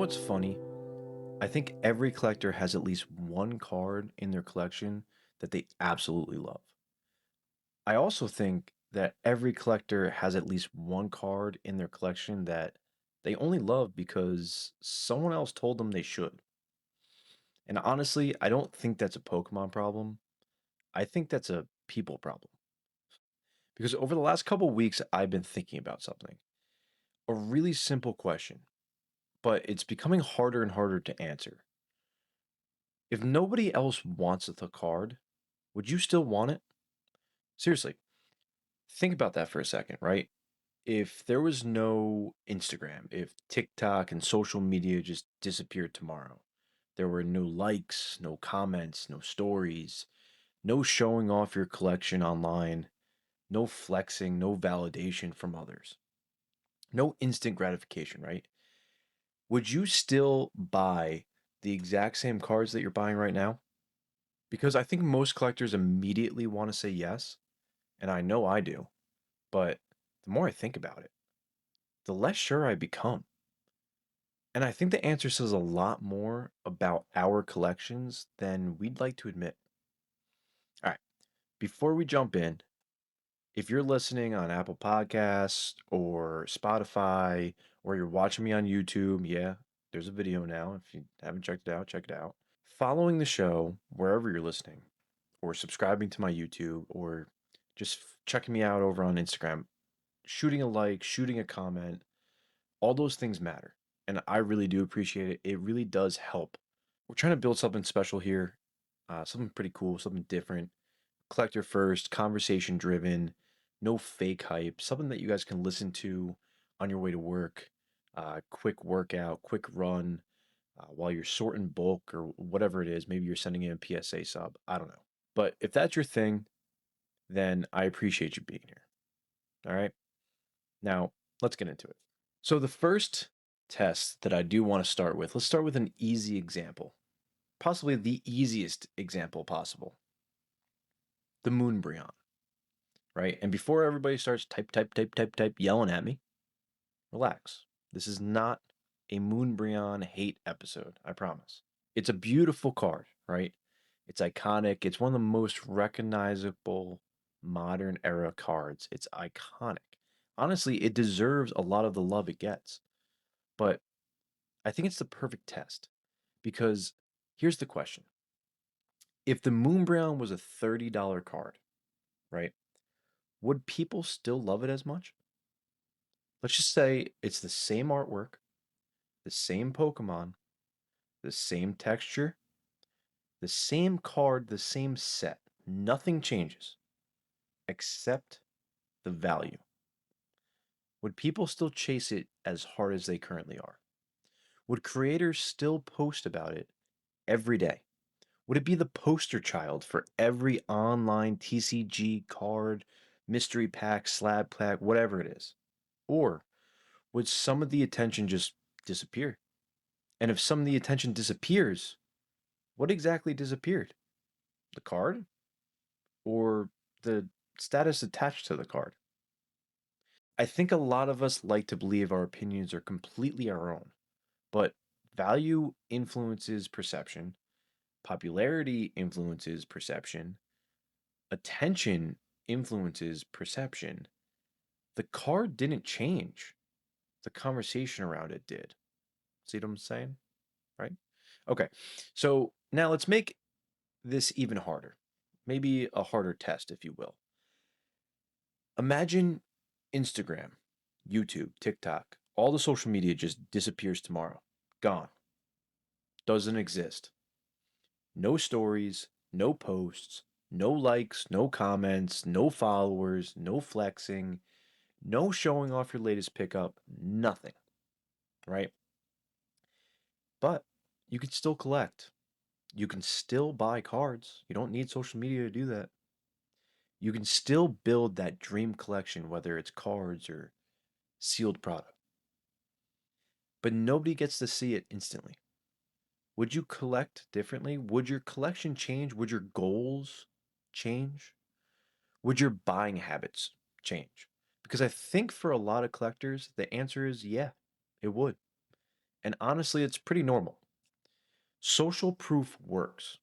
what's funny? I think every collector has at least one card in their collection that they absolutely love. I also think that every collector has at least one card in their collection that they only love because someone else told them they should. And honestly, I don't think that's a Pokemon problem. I think that's a people problem. Because over the last couple weeks, I've been thinking about something. A really simple question, but it's becoming harder and harder to answer. If nobody else wants the card, would you still want it? Seriously, think about that for a second, right? If there was no Instagram, if TikTok and social media just disappeared tomorrow, there were no likes, no comments, no stories, no showing off your collection online, no flexing, no validation from others, no instant gratification, right? Would you still buy the exact same cards that you're buying right now? Because I think most collectors immediately want to say yes, and I know I do, but the more I think about it, the less sure I become. And I think the answer says a lot more about our collections than we'd like to admit. All right, before we jump in, if you're listening on Apple Podcasts or Spotify, or you're watching me on YouTube, yeah, there's a video now. If you haven't checked it out, check it out. Following the show, wherever you're listening, or subscribing to my YouTube, or just checking me out over on Instagram, shooting a like, shooting a comment, all those things matter. And I really do appreciate it. It really does help. We're trying to build something special here, something pretty cool, something different. Collector first, conversation driven, no fake hype, something that you guys can listen to on your way to work, quick workout, quick run, while you're sorting bulk or whatever it is. Maybe you're sending in a PSA sub. I don't know. But if that's your thing, then I appreciate you being here. All right. Now, let's get into it. So, the first test that I do want to start with, let's start with an easy example, possibly the easiest example possible, the Moonbreon, right? And before everybody starts type yelling at me, relax. This is not a Moonbreon hate episode, I promise. It's a beautiful card, right? It's iconic. It's one of the most recognizable modern era cards. It's iconic. Honestly, it deserves a lot of the love it gets. But I think it's the perfect test because here's the question. If the Moonbrown was a $30 card, right, would people still love it as much? Let's just say it's the same artwork, the same Pokemon, the same texture, the same card, the same set. Nothing changes except the value. Would people still chase it as hard as they currently are? Would creators still post about it every day? Would it be the poster child for every online TCG card, mystery pack, slab pack, whatever it is? Or would some of the attention just disappear? And if some of the attention disappears, what exactly disappeared? The card? Or the status attached to the card? I think a lot of us like to believe our opinions are completely our own, but value influences perception, popularity influences perception, attention influences perception. The card didn't change. The conversation around it did. See what I'm saying? Right? Okay. So now let's make this even harder. Maybe a harder test, if you will. Imagine Instagram, YouTube, TikTok, all the social media just disappears tomorrow. Gone. Doesn't exist. No stories, no posts, no likes, no comments, no followers, no flexing, no showing off your latest pickup, nothing, right? But you can still collect. You can still buy cards. You don't need social media to do that. You can still build that dream collection, whether it's cards or sealed product. But nobody gets to see it instantly. Would you collect differently? Would your collection change? Would your goals change? Would your buying habits change? Because I think for a lot of collectors, the answer is yeah, it would. And honestly, it's pretty normal. Social proof works.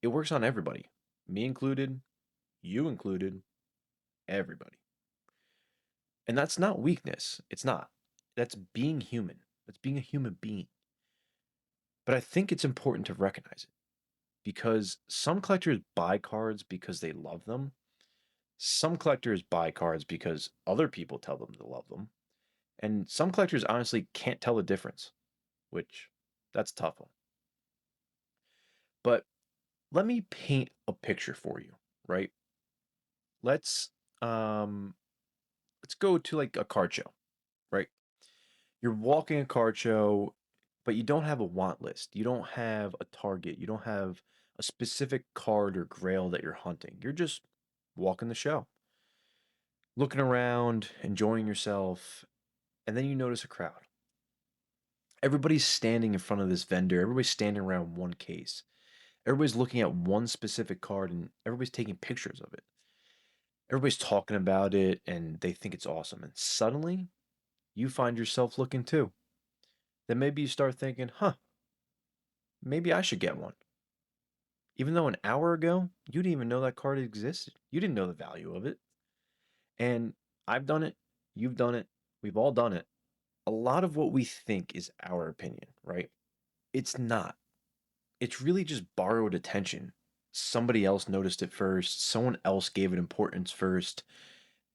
It works on everybody, me included, you included, everybody. And that's not weakness. It's not. That's being human. That's being a human being. But I think it's important to recognize it because some collectors buy cards because they love them. Some collectors buy cards because other people tell them to love them. And some collectors honestly can't tell the difference, which that's a tough one. But let me paint a picture for you, right? Let's um let's go to like a card show, right? You're walking a card show, but you don't have a want list. You don't have a target. You don't have a specific card or grail that you're hunting. You're just walking the show, looking around, enjoying yourself, and then you notice a crowd. Everybody's standing in front of this vendor. Everybody's standing around one case. Everybody's looking at one specific card and everybody's taking pictures of it. Everybody's talking about it and they think it's awesome. And suddenly you find yourself looking too. Then maybe you start thinking, huh, maybe I should get one. Even though an hour ago, you didn't even know that card existed. You didn't know the value of it. And I've done it. You've done it. We've all done it. A lot of what we think is our opinion, right? It's not. It's really just borrowed attention. Somebody else noticed it first. Someone else gave it importance first.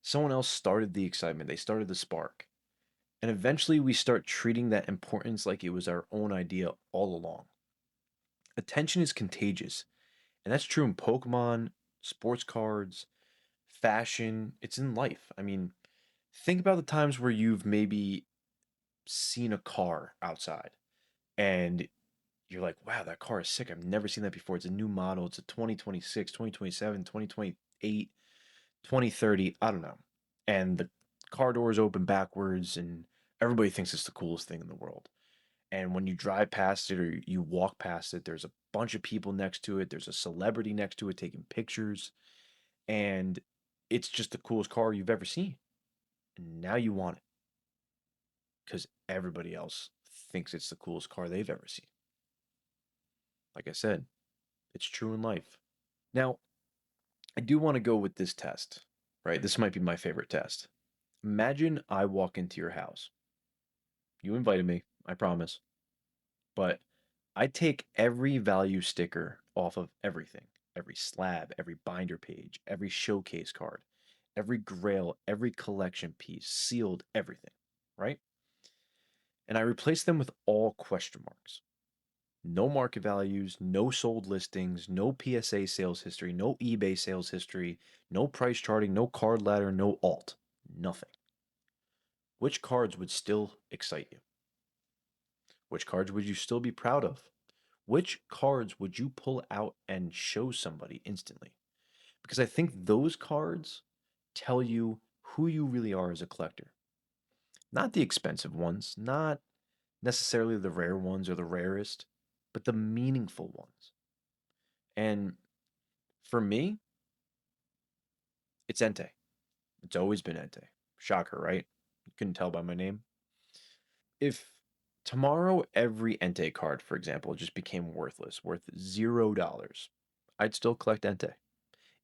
Someone else started the excitement. They started the spark. And eventually we start treating that importance like it was our own idea all along. Attention is contagious. And that's true in Pokemon, sports cards, fashion, it's in life. I mean, think about the times where you've maybe seen a car outside and you're like, wow, that car is sick. I've never seen that before. It's a new model. It's a 2026, 2027, 2028, 2030. I don't know. And the car doors open backwards and everybody thinks it's the coolest thing in the world. And when you drive past it or you walk past it, there's a bunch of people next to it. There's a celebrity next to it taking pictures. And it's just the coolest car you've ever seen. And now you want it because everybody else thinks it's the coolest car they've ever seen. Like I said, it's true in life. Now, I do want to go with this test, right? This might be my favorite test. Imagine I walk into your house. You invited me, I promise. But I take every value sticker off of everything, every slab, every binder page, every showcase card, every grail, every collection piece, sealed, everything, right? And I replace them with all question marks. No market values, no sold listings, no PSA sales history, no eBay sales history, no price charting, no card ladder, no alt. Nothing. Which cards would still excite you? Which cards would you still be proud of? Which cards would you pull out and show somebody instantly? Because I think those cards tell you who you really are as a collector. Not the expensive ones, not necessarily the rare ones or the rarest, but the meaningful ones. And for me, it's Entei. It's always been Entei. Shocker, right? You couldn't tell by my name. If tomorrow every Entei card, for example, just became worthless, worth $0, I'd still collect Entei.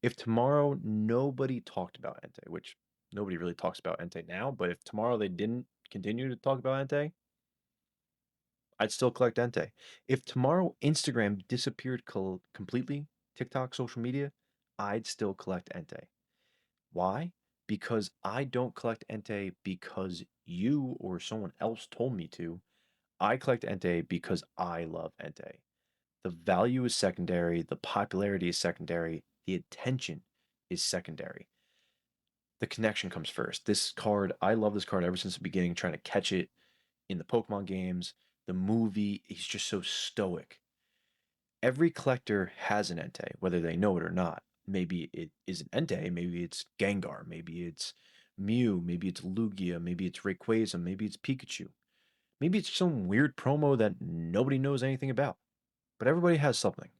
If tomorrow nobody talked about Entei, which nobody really talks about Entei now, but if tomorrow they didn't continue to talk about Entei, I'd still collect Entei. If tomorrow Instagram disappeared completely, TikTok, social media, I'd still collect Entei. Why? Because I don't collect Entei because you or someone else told me to. I collect Entei because I love Entei. The value is secondary, the popularity is secondary, the attention is secondary. The connection comes first. This card, I love this card ever since the beginning, trying to catch it in the Pokemon games, the movie. He's just so stoic. Every collector has an Entei, whether they know it or not. Maybe it is an Entei, maybe it's Gengar, maybe it's Mew, maybe it's Lugia, maybe it's Rayquaza, maybe it's Pikachu. Maybe it's some weird promo that nobody knows anything about. But everybody has something.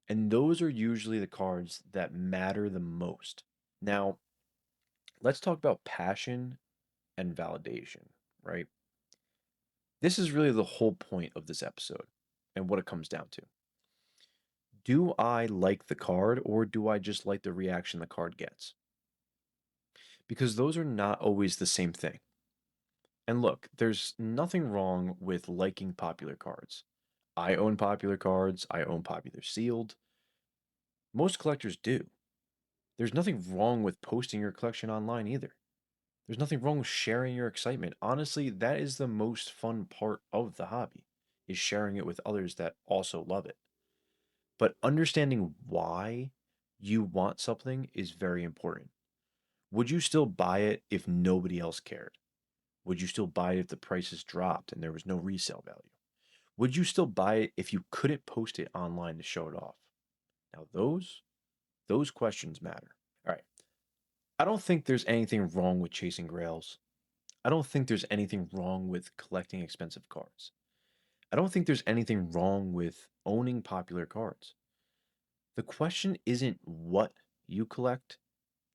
And those are usually the cards that matter the most. Now, let's talk about passion and validation, right? This is really the whole point of this episode and what it comes down to. Do I like the card or do I just like the reaction the card gets? Because those are not always the same thing. And look, there's nothing wrong with liking popular cards. I own popular cards, I own popular sealed. Most collectors do. There's nothing wrong with posting your collection online either. There's nothing wrong with sharing your excitement. Honestly, that is the most fun part of the hobby, is sharing it with others that also love it. But understanding why you want something is very important. Would you still buy it if nobody else cared? Would you still buy it if the prices dropped and there was no resale value? Would you still buy it if you couldn't post it online to show it off? Now those questions matter. All right. I don't think there's anything wrong with chasing grails. I don't think there's anything wrong with collecting expensive cards. I don't think there's anything wrong with owning popular cards. The question isn't what you collect.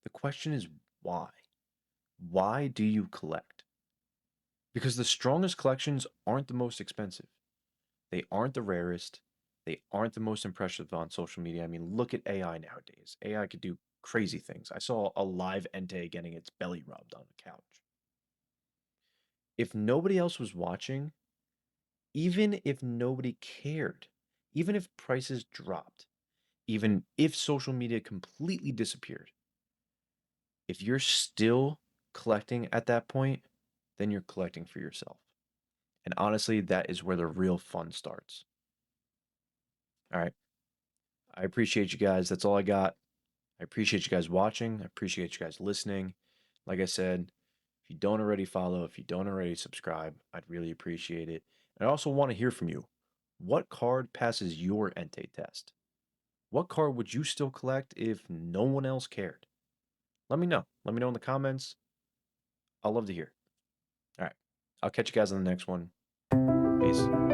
The question is why. Why do you collect? Because the strongest collections aren't the most expensive. They aren't the rarest. They aren't the most impressive on social media. I mean, look at AI nowadays. AI could do crazy things. I saw a live Entei getting its belly rubbed on a couch. If nobody else was watching, even if nobody cared, even if prices dropped, even if social media completely disappeared, if you're still collecting at that point, then you're collecting for yourself. And honestly, that is where the real fun starts. All right. I appreciate you guys. That's all I got. I appreciate you guys watching. I appreciate you guys listening. Like I said, if you don't already follow, if you don't already subscribe, I'd really appreciate it. And I also want to hear from you. What card passes your Entei test? What card would you still collect if no one else cared? Let me know. Let me know in the comments. I'll love to hear. All right. I'll catch you guys on the next one. Peace.